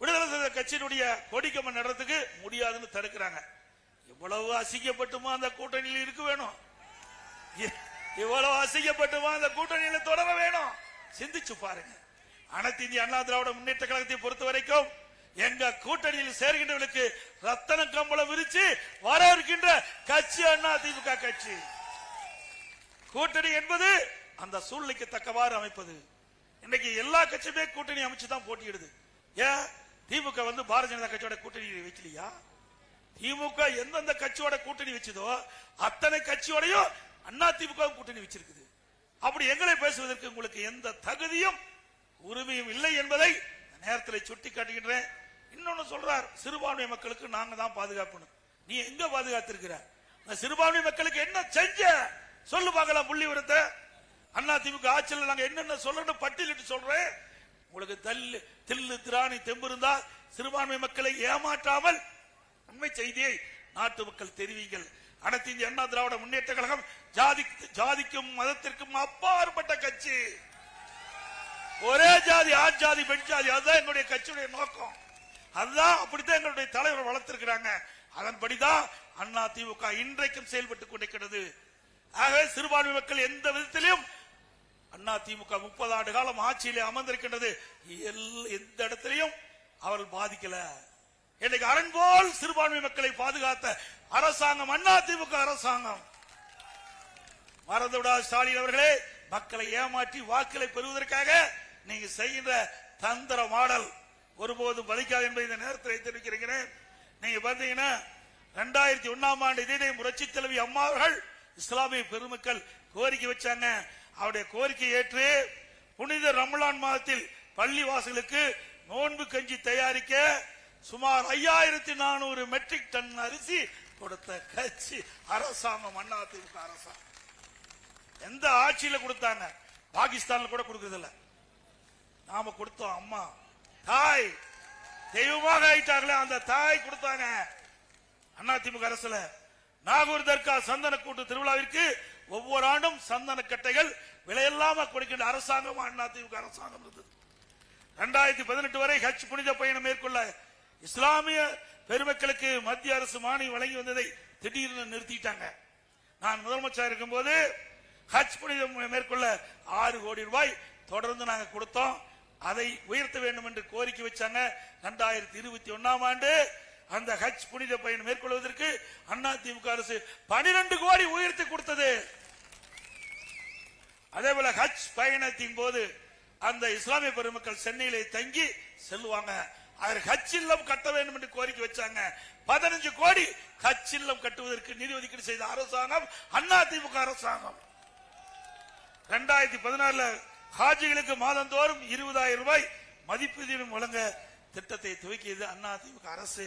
விடுதலை சிறுத்தை கட்சியினுடைய கொடிக்கம்பம் நடத்துக்கு முடியாதுன்னு தடுக்கிறாங்க. இவ்வளவு அசிங்கப்பட்டுமா அந்த கூட்டணியில் இருக்க வேணும்? இவ்வளவு அசிங்கப்பட்டுமா அந்த கூட்டணியில் தொடர வேணும்? சிந்திச்சு பாருங்க. அனைத்து இந்திய அண்ணா திராவிட முன்னேற்ற கழகத்தை பொறுத்த வரைக்கும் எங்க கூட்டணியில் சேர்கின்றவர்களுக்கு ரத்தன கம்பளம் விரிச்சு வர இருக்கின்ற கட்சி அண்ணா திமுக கட்சி. கூட்டணி என்பது அந்த சூழ்நிலைக்கு தக்கவாறு அமைப்பது. இன்னைக்கு எல்லா கட்சியுமே கூட்டணி அமைச்சுதான் போட்டியிடுது. ஏன் திமுக பாரதிய ஜனதா கட்சியோட கூட்டணி வைக்கலையா? திமுக எந்தெந்த கட்சியோட கூட்டணி வச்சதோ அத்தனை கட்சியோடையும் அண்ணா திமுக கூட்டணி வச்சிருக்குது. அப்படி எங்களை பேசுவதற்கு உங்களுக்கு எந்த தகுதியும் உரிமையும் இல்லை என்பதை நேரத்தில் சுட்டி காட்டுகின்றேன். இன்னொன்னு சொல்றார், சிறுபான்மை மக்களுக்கு நாங்க தான் பாதுகாப்பு. நீ எங்க பாதுகாத்திருக்கிற? சிறுபான்மை மக்களுக்கு என்ன செஞ்ச சொல்லு பார்க்கலாம். புள்ளி விவரத்தை அண்ணா திமுக ஆட்சியில் நாங்க என்னென்ன சொல்லணும் பட்டியலிட்டு சொல்றேன். உங்களுக்கு தில்லு திராணி தெம்பு இருந்தா சிறுபான்மை மக்களை ஏமாற்றாமல் உண்மை செய்தியை நாட்டு மக்கள் தெரிவிங்கள். அனைத்து இந்திய அண்ணா திராவிட முன்னேற்ற கழகம் ஜாதிக்கும் மதத்திற்கும் அப்பாற்பட்ட கட்சி. ஒரே ஜாதி, ஆண் ஜாதி, பெண் ஜாதி, அதுதான் எங்களுடைய கட்சியுடைய நோக்கம். அதுதான் அப்படித்தான் எங்களுடைய தலைவர் வளர்த்திருக்கிறாங்க. அதன்படிதான் அண்ணா திமுக இன்றைக்கும் செயல்பட்டுக் கொண்டிருக்கிறது. ஆகவே சிறுபான்மை மக்கள் எந்த விதத்திலும் அண்ணா திமுக 30 ஆண்டு காலம் ஆட்சியிலே அமர்ந்திருக்கின்றது. எந்த இடத்திலையும் அவர்கள் பாதிக்கல. இன்னைக்கு அரண் போல் சிறுபான்மை மக்களை பாதுகாத்த அரசாங்கம் அண்ணா திமுக அரசாங்கம். மறந்துவிடா ஸ்டாலின் அவர்களே, மக்களை ஏமாற்றி வாக்குகளை பெறுவதற்காக நீங்க செய்கின்ற தந்திர மாடல் ஒருபோதும் பலிக்காது என்பதை இந்த நேரத்தில் தெரிவிக்கிறேன். நீங்க பாத்தீங்கன்னா 2001ஆம் ஆண்டு இதே புரட்சி தலைவி அம்மா அவர்கள் இஸ்லாமிய பெருமக்கள் கோரிக்கை வச்சாங்க. அவருடைய கோரிக்கை ஏற்று புனித ரமலான் மாதத்தில் பள்ளி வாசலுக்கு நோன்பு கஞ்சி தயாரிக்க சுமார் 5400 மெட்ரிக் டன் அரிசி கொடுத்த கட்சி அரசாங்கம் அதிமுக அரசாங்கம். எந்த ஆட்சியில கொடுத்தாங்க? பாகிஸ்தான்ல கூட கொடுக்கறதில்ல. நாம கொடுத்தோம். அம்மா தாய் தெய்வமாக ஆயிட்டாங்களே, அந்த தாய் கொடுத்தாங்க அதிமுக அரசுல. நாகூர் தர்கா சந்தன கூட்டு திருவிழாவிற்கு ஒவ்வொரு ஆண்டும் சந்தன கட்டைகள் விலையில்லாம கொடுக்கின்ற அரசாங்கம் அதிமுக அரசாங்கம் இருந்தது. 2018 வரை ஹஜ் புனித பயணம் மேற்கொள்ள இஸ்லாமிய பெருமக்களுக்கு மத்திய அரசு மானியம் வழங்கி வந்ததை திடீர்னு நிறுத்திட்டாங்க. நான் முதலமைச்சர் இருக்கும் போது ஹஜ் புனிதம் மேற்கொள்ள 6 கோடி ரூபாய் தொடர்ந்து நாங்க கொடுத்தோம். அதை உயர்த்த வேண்டும் என்று கோரிக்கை வச்சாங்க. 2021ஆம் ஆண்டு அந்த ஹஜ் புனித பயணம் மேற்கொள்வதற்கு அதிமுக அரசு 12 கோடி உயர்த்தி கொடுத்தது. அதே போல ஹஜ் பயணத்தின் போது அந்த இஸ்லாமிய பெருமக்கள் சென்னையிலே தங்கி செல்வாங்க. அதற்கு ஹஜ் இல்லம் கட்ட வேண்டும் என்று கோரிக்கை வச்சாங்க. 15 கோடி ஹஜ் இல்லம் கட்டுவதற்கு நிதி ஒதுக்கீடு செய்த அரசாங்கம் அதிமுக அரசாங்கம். 2016 ஹாஜிகளுக்கு மாதந்தோறும் 20,000 ரூபாய் மதிப்பீடு வழங்க திட்டத்தை துவக்கியது அதிமுக அரசு.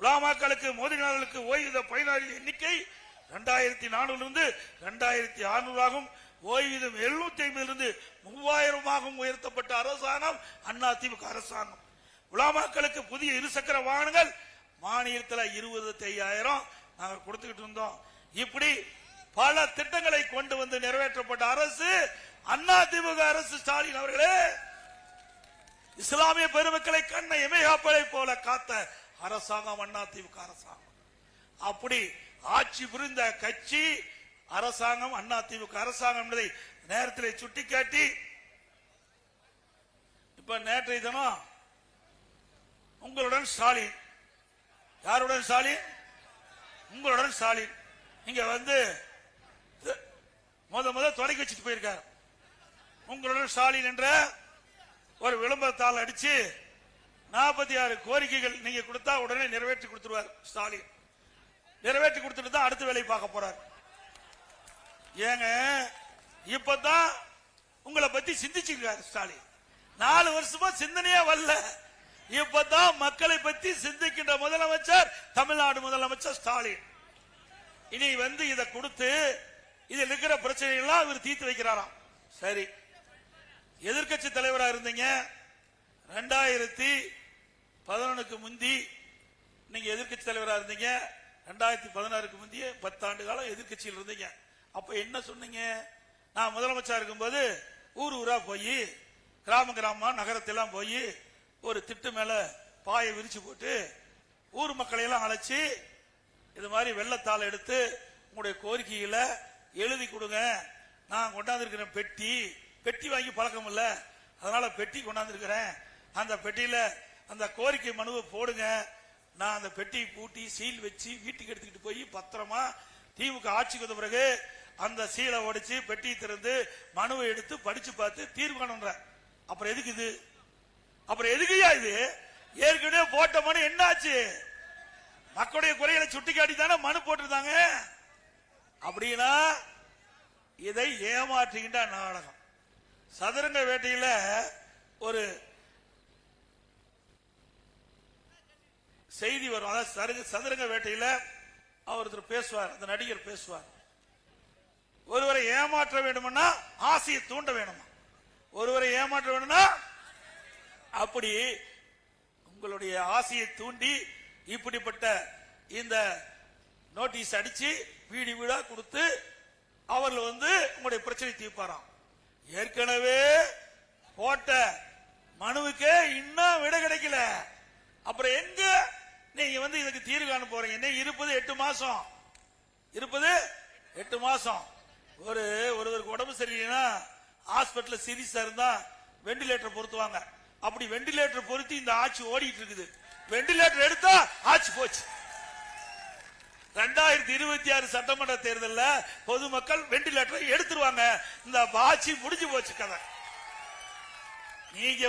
உலமாக்களுக்கு மோதினார்களுக்கு ஓய்வூதிய பயனாளிகள் எண்ணிக்கை 2400 2600 ஆகும். ஓய்வூதியம் 750 3000 உயர்த்தப்பட்ட அரசாங்கம் அதிமுக அரசாங்கம். உலமாக்களுக்கு புதிய இருசக்கர வாகனங்கள் மானியத்தில் 25,000 நாங்கள் கொடுத்துக்கிட்டு இருந்தோம். இப்படி பல திட்டங்களை கொண்டு வந்து நிறைவேற்றப்பட்ட அரசு அதிமுக அரசு. ஸ்டாலின் அவர்களே, இஸ்லாமிய பெருமக்களை கண்ணை இமையாப்பலை போல காத்த அரசாங்கம் அதிமுக அரசாங்கம். அப்படி ஆட்சி புரிந்த கட்சி அரசாங்கம் அதிமுக அரசாங்கம் என்பதை நேரத்தில் சுட்டிக்காட்டி, இப்ப நேற்றைய தினம் உங்களுடன் ஸ்டாலின், யாருடன் ஸ்டாலின்? உங்களுடன் ஸ்டாலின் இங்க வந்து முத தொடக்கி வச்சுட்டு போயிருக்காரு. உங்களுடன் ஸ்டாலின் என்ற ஒரு விளம்பரத்தால் அடிச்சு 46 கோரிக்கைகள் நீங்க கொடுத்தா உடனே நிறைவேற்றி கொடுத்துருவார் ஸ்டாலின். நிறைவேற்றி கொடுத்துட்டு தான் அடுத்த வேலையை பார்க்க போறார். ஏங்க, இப்பதான் உங்களை பத்தி சிந்திச்சிருக்காரு ஸ்டாலின். 4 வருஷமா சிந்தனையே வரல. இப்பதான் மக்களை பத்தி சிந்திக்கின்ற முதலமைச்சர் தமிழ்நாடு முதலமைச்சர் ஸ்டாலின். இனி வந்து இதை கொடுத்து இதில் இருக்கிற பிரச்சனைகள்லாம் இவர் தீர்த்து வைக்கிறாராம். சரி, எதிர்கட்சி தலைவராக இருந்தீங்க. 2011க்கு முந்தி நீங்க எதிர்கட்சி தலைவராக இருந்தீங்க. 2016க்கு முந்தைய 10 ஆண்டு காலம் எதிர்கட்சியில் இருந்தீங்க. அப்ப என்ன சொன்னீங்க? நான் முதலமைச்சர் இருக்கும்போது ஊர் ஊரா போய் கிராம நகரத்தெல்லாம் போய் ஒரு திட்டு மேல பாயை விரிச்சு போட்டு ஊர் மக்களை எல்லாம் அழைச்சி இது மாதிரி வெள்ளத்தாள் எடுத்து உங்களுடைய கோரிக்கைகளை எழுதி கொடுங்க. நான் கொண்டாந்துருக்கிறேன் பெட்டி வாங்கி பழக்கம் இல்ல, அதனால பெட்டி கொண்டாந்துருக்கிறேன். அந்த பெட்டியில அந்த கோரிக்கை மனுவை போடுங்க. நான் அந்த பெட்டியை பூட்டி சீல் வச்சு வீட்டுக்கு எடுத்துக்கிட்டு போய் பத்திரமா திமுக ஆட்சிக்கு வந்த பிறகு அந்த சீலை உடைச்சு பெட்டியை திறந்து மனுவை எடுத்து படிச்சு பார்த்து தீர்வு காணுன்ற. அப்புறம் எதுக்கு இது? அப்புறம் எதுக்குயா இது? ஏற்கனவே போட்ட மனு என்ன ஆச்சு? மக்களுடைய குறைகளை சுட்டிக்காட்டி தானே மனு போட்டிருந்தாங்க. அப்படின்னா இதை ஏமாற்றுகின்ற நாடகம். சதுரங்க வேட்டையில ஒரு செய்தி வரும். அதாவது சதுரங்க வேட்டையில ஒருத்தர் பேசுவார், அந்த நடிகர் பேசுவார். ஒருவரை ஏமாற்ற வேண்டும்னா ஆசையை தூண்ட வேணுமா? ஒருவரை ஏமாற்ற வேணும்னா அப்படி உங்களுடைய ஆசையை தூண்டி இப்படிப்பட்ட இந்த நோட்டீஸ் அடிச்சு வீடு வீடா கொடுத்து அவர்கள் வந்து உங்களுடைய பிரச்சனை தீர்ப்பாராம். ஏற்கனவே போட்ட மனுவுக்கே இன்னும் விட கிடைக்கல. அப்புறம் எங்க நீங்க வந்து இதுக்கு தீர்வு காண போறீங்க? இன்னும் இருப்பது 8 மாசம். இருப்பது 8 மாசம். ஒருவருக்கு உடம்பு சரியில்லைன்னா ஹாஸ்பிட்டல் சீரியஸா இருந்தா வெண்டிலேட்டர் பொருத்துவாங்க. அப்படி வெண்டிலேட்டர் பொருத்தி இந்த ஆட்சி ஓடிட்டு இருக்குது. வெண்டிலேட்டர் எடுத்தா ஆட்சி போச்சு. 2026 சட்டமன்ற தேர்தலில் பொதுமக்கள் வெண்டிலேட்டரை எடுத்துருவாங்க. இந்த ஆட்சி முடிஞ்சு போச்சு கதை. நீங்க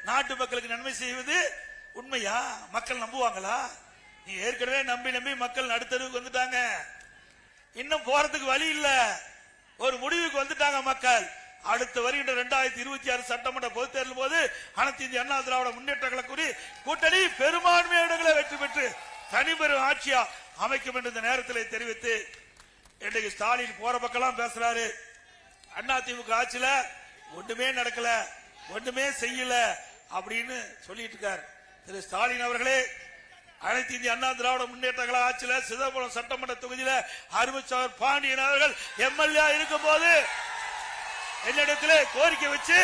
நாட்டு மக்களுக்கு நன்மை செய்வது உண்மையா? மக்கள் நம்புவாங்களா? நீ ஏற்கனவே நம்பி மக்கள் நடுத்தருவுக்கு வந்துட்டாங்க. இன்னும் போறதுக்கு வழி இல்ல. ஒரு முடிவுக்கு வந்துட்டாங்க மக்கள். அடுத்து வருகின்ற 2026 சட்டமன்ற பொதுத் தேர்தல் போது அனைத்து இந்திய அண்ணா திராவிட முன்னேற்ற கழக கூட்டணி பெரும்பான்மை இடங்களை வெற்றி பெற்று தனிபெரும் ஆட்சியா அமைக்கும் என்று இந்த நேரத்தில் தெரிவித்து, இன்றைக்கு ஸ்டாலின் போற பக்கம் பேசுறாரு. அண்ணா திமுக ஆட்சியில ஒண்ணுமே நடக்கல, ஒண்ணுமே செய்யல அப்படின்னு சொல்லிட்டு இருக்காரு. திரு ஸ்டாலின் அவர்களே, அனைத்து இந்திய அண்ணா திராவிட முன்னேற்ற கழக ஆட்சியில சிதம்பரம் சட்டமன்ற தொகுதியில அருமைச்சவர் பாண்டியன் அவர்கள் எம்எல்ஏ இருக்கும் போது என்னிடத்திலே கோரிக்கை வச்சு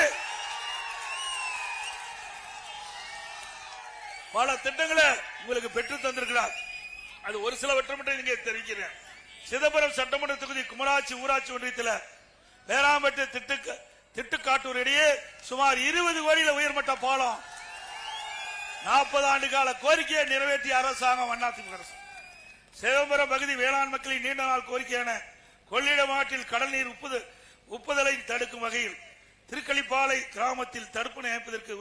பல திட்டங்களை உங்களுக்கு பெற்று தந்திருக்கிறார். அது ஒரு சிலவற்றை மட்டும் நீங்க தெரிவிக்கிறேன். சிதம்பரம் சட்டமன்ற தொகுதி குமராட்சி ஊராட்சி ஒன்றியத்தில் வேளாம்பட்டு திட்டுக்காட்டூர் இடையே சுமார் 20 கோடியில் உயர்மட்ட பாலம் 40 ஆண்டு கால கோரிக்கையை நிறைவேற்றிய அரசாங்கம் அதிமுக அரசு. சிதம்பரம் பகுதி வேளாண் மக்களின் நீண்ட நாள் கோரிக்கையான கொள்ளிடம் ஆற்றில் கடல் நீர் உப்புதலை தடுக்கும் வகையில் திருக்களிப்பாலை கிராமத்தில் தடுப்பணை அமைப்பதற்கு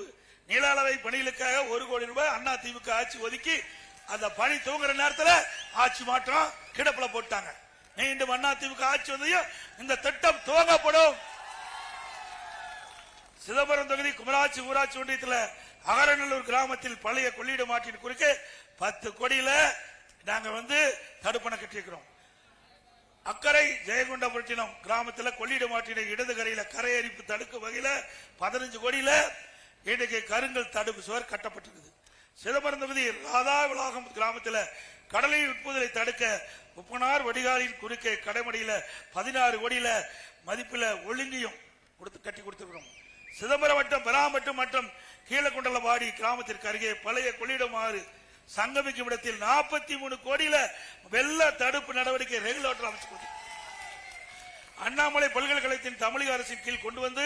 நில அளவை பணிகளுக்காக 1 கோடி ரூபாய் அதிமுக ஆட்சி ஒதுக்கி அந்த பணி துவங்குற நேரத்தில் ஆட்சி மாற்றம் கிடப்புல போட்டாங்க. மீண்டும் அதிமுக ஆட்சி வந்ததையும் இந்த திட்டம் துவங்கப்படும். சிதம்பரம் தொகுதி குமராட்சி ஊராட்சி ஒன்றியத்தில் அகரநல்லூர் கிராமத்தில் பழைய கொள்ளிடம் ஆற்றின் குறுக்கே 10 கோடியில நாங்க தடுப்பணை கட்டியிருக்கிறோம். அக்கரை ஜெயகுண்டபட்டினம் கிராமத்தில் கொள்ளிடம் ஆற்றின இடது கரையில கரையரிப்பு தடுக்கும் வகையில 15 கோடியில இன்றைக்கு கருங்கல் தடுப்பு சுவர் கட்டப்பட்டிருக்குது. சிதம்பரம் தொகுதி ராதா விளாகம் கிராமத்தில் கடலை உட்புதலை தடுக்க உப்பனார் வடிகாலின் குறுக்கே கடைமடியில 16 கோடியில மதிப்பில ஒழுங்கியும் கட்டி கொடுத்திருக்கிறோம். சிதம்பரம் வட்டம் பெராம்பட்டம் மற்றும் கீழக்குண்டலவாடி கிராமத்திற்கு அருகே பழைய கொள்ளிடம் ஆறு சங்கமிக்கும் இடத்தில் 43 கோடியில வெள்ள தடுப்பு நடவடிக்கை ரெகுலேட்டர் அமைச்சு கொடுத்து அண்ணாமலை பல்கலைக்கழகத்தின் தமிழக அரசின் கீழ் கொண்டு வந்து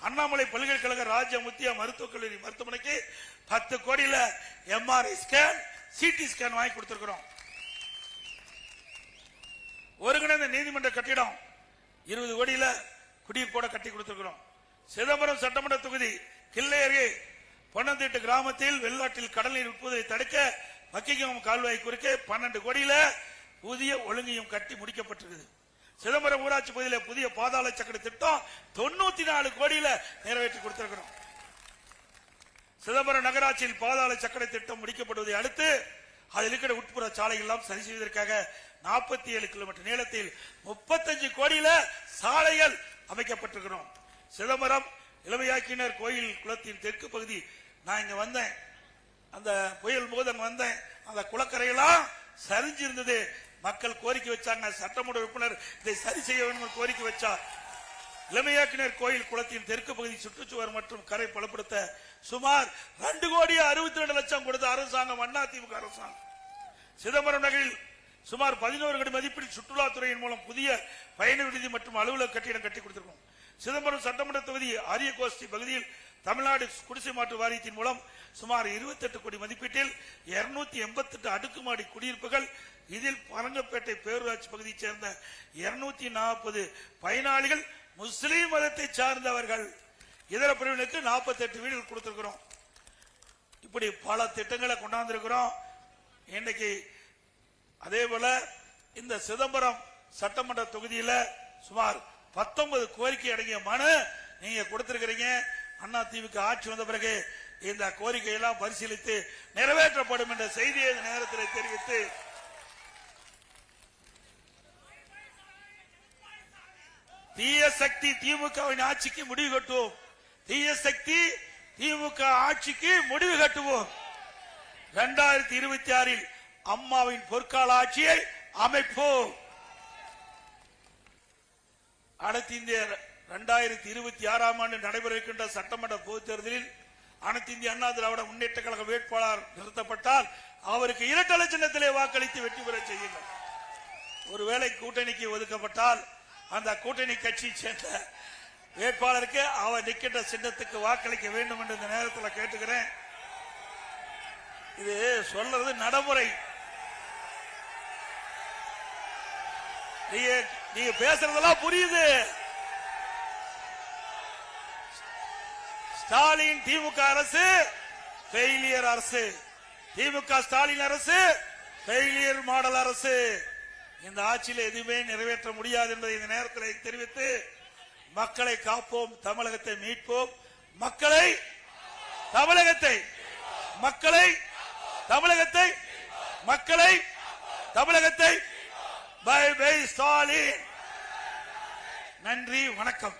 அண்ணாமலை பல்கலைக்கழக ராஜ்ய முத்தியா மருத்துவக் கல்லூரி மருத்துவமனைக்கு 10 கோடியில எம்ஆர்ஐ ஸ்கேன் சிடி ஸ்கேன் வாங்கி கொடுத்திருக்கிறோம். ஒருங்கிணைந்த நீதிமன்ற கட்டிடம் 20 கோடியில குடியிருப்போட கட்டி கொடுத்திருக்கிறோம். சிதம்பரம் சட்டமன்ற தொகுதி கிள்ளை அருகே பொன்னந்திட்டு கிராமத்தில் வெள்ளாற்றில் கடல் நீர் உட்புவதை தடுக்க மக்கிகம் கால்வாய் குறுக்கே 12 கோடியில புதிய ஒழுங்கையும் கட்டி முடிக்கப்பட்டிருக்கிறது. சிதம்பரம் ஊராட்சி பகுதியில் புதிய பாதாள சக்கர திட்டம் 94 கோடியில நிறைவேற்றி கொடுத்திருக்கிறோம். சிதம்பரம் நகராட்சியில் பாதாள சக்கர திட்டம் முடிக்கப்படுவதை அடுத்து அதில் இருக்கிற உட்புற சாலைகள் எல்லாம் சரி செய்வதற்காக 47 கிலோமீட்டர் நீளத்தில் 35 கோடியில சாலைகள் அமைக்கப்பட்டிருக்கிறோம். சிதம்பரம் இளமையாக்கினர் கோயில் குளத்தின் தெற்கு பகுதி நான் இங்க வந்தேன். அந்த புயல் போது அங்க வந்தேன். அந்த குளக்கரையெல்லாம் சரிஞ்சிருந்தது. மக்கள் கோரிக்கை வச்சாங்க. சட்டமன்ற உறுப்பினர் இதை சரி செய்ய வேண்டும் கோரிக்கை வச்சார். இளமையாக்கினர் கோயில் குளத்தின் தெற்கு பகுதி சுற்றுச்சுவர் மற்றும் கரை பலப்படுத்த சுமார் 2 கோடி 62 லட்சம் கொடுத்த அரசாங்கம் அதிமுக அரசாங்கம். சிதம்பரம் நகரில் சுமார் 11 கோடி மதிப்பில் சுற்றுலாத்துறையின் மூலம் புதிய பயண விடுதி மற்றும் அலுவலக கட்டிடம் கட்டி கொடுத்திருக்கோம். சிதம்பரம் சட்டமன்ற தொகுதி ஆரியகோஷ்டி பகுதியில் தமிழ்நாடு குடிசை மாற்று வாரியத்தின் மூலம் சுமார் 28 கோடி மதிப்பீட்டில் 288 அடுக்குமாடி குடியிருப்புகள், இதில் பரங்கப்பேட்டை பேரூராட்சி பகுதியைச் சேர்ந்த 240 பயனாளிகள் முஸ்லீம் மதத்தை சார்ந்தவர்கள், இதர பிரிவினருக்கு 48 வீடுகள் கொடுத்திருக்கிறோம். இப்படி பல திட்டங்களை கொண்டாந்திருக்கிறோம். இன்னைக்கு அதே போல இந்த சிதம்பரம் சட்டமன்ற தொகுதியில சுமார் 19 கோரிக்கை அடங்கிய மனு நீங்க கொடுத்திருக்கிறீங்க. அதிமுக ஆட்சி வந்த பிறகு இந்த கோரிக்கையெல்லாம் பரிசீலித்து நிறைவேற்றப்படும் என்ற செய்தியை இந்த நேரத்தில் தெரிவித்து, தீய சக்தி திமுகவின் ஆட்சிக்கு முடிவு கட்டுவோம். தீய சக்தி திமுக ஆட்சிக்கு முடிவு கட்டுவோம். 2026 அம்மாவின் பொற்கால ஆட்சியை அமைப்போம். அனைத்து இந்திய 2026 ஆண்டு நடைபெற இருக்கின்ற சட்டமன்ற பொதுத் தேர்தலில் அனைத்து இந்திய அண்ணா திராவிட முன்னேற்ற கழக வேட்பாளர் நிறுத்தப்பட்டால் அவருக்கு இரட்டை சின்னத்திலே வாக்களித்து வெற்றி பெற செய்யுங்கள். ஒருவேளை கூட்டணிக்கு ஒதுக்கப்பட்டால் அந்த கூட்டணி கட்சி சேர்ந்த வேட்பாளருக்கு அவர் நிற்கின்ற சின்னத்துக்கு வாக்களிக்க வேண்டும் என்று இந்த நேரத்தில் கேட்டுக்கிறேன். இது சொல்றது நடைமுறை. நீங்க பேசுறதெல்லாம் புரியுது. ஸ்டாலின் திமுக அரசு ஃபெயிலியர் அரசு. திமுக ஸ்டாலின் அரசு ஃபெயிலியர் மாடல் அரசு. இந்த ஆட்சியில் எதுவுமே நிறைவேற்ற முடியாது என்பதை இந்த நேரத்தில் தெரிவித்து, மக்களை காப்போம், தமிழகத்தை மீட்போம், மக்களை தமிழகத்தை மக்களை தமிழகத்தை மக்களை தமிழகத்தை பை பை ஸ்டாலின். நன்றி, வணக்கம்.